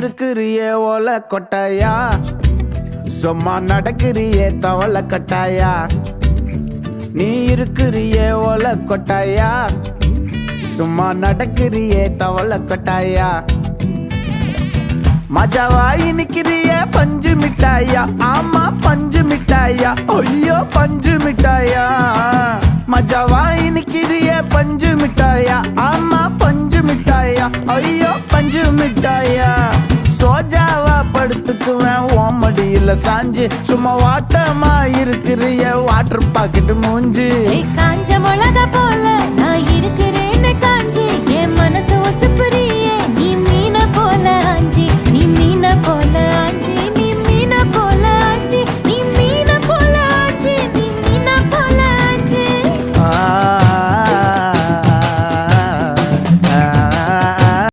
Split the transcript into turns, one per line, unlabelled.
இருக்கிறியே ஓல கொட்டாயா, சும்மா நடக்கிறியே தவள கட்டாயா. நீ இருக்கிறியே ஓல கொட்டாயா, சும்மா நடக்கிறியே தவள கொட்டாயா. மஜாவாய் நிக்கிறிய பஞ்சு மிட்டாயா, ஆமா பஞ்சு மிட்டாயா, ஐயோ பஞ்சு மிட்டாயா. மஜாவாய் நிக்கிறிய பஞ்சு மிட்டாயா, ஆமா பஞ்சு மிட்டாயா, ஐயோ பஞ்சு மிட்டாயா. சோஜாவா படுத்துக்குவேன் ஓமடியில சாஞ்சு, சும்மா வாட்டமா இருக்கிறிய வாட்டர் பாக்கெட் மூஞ்சி.
காஞ்ச மிளகா போல நான் இருக்கிறேன்னு காஞ்சி என் மனசு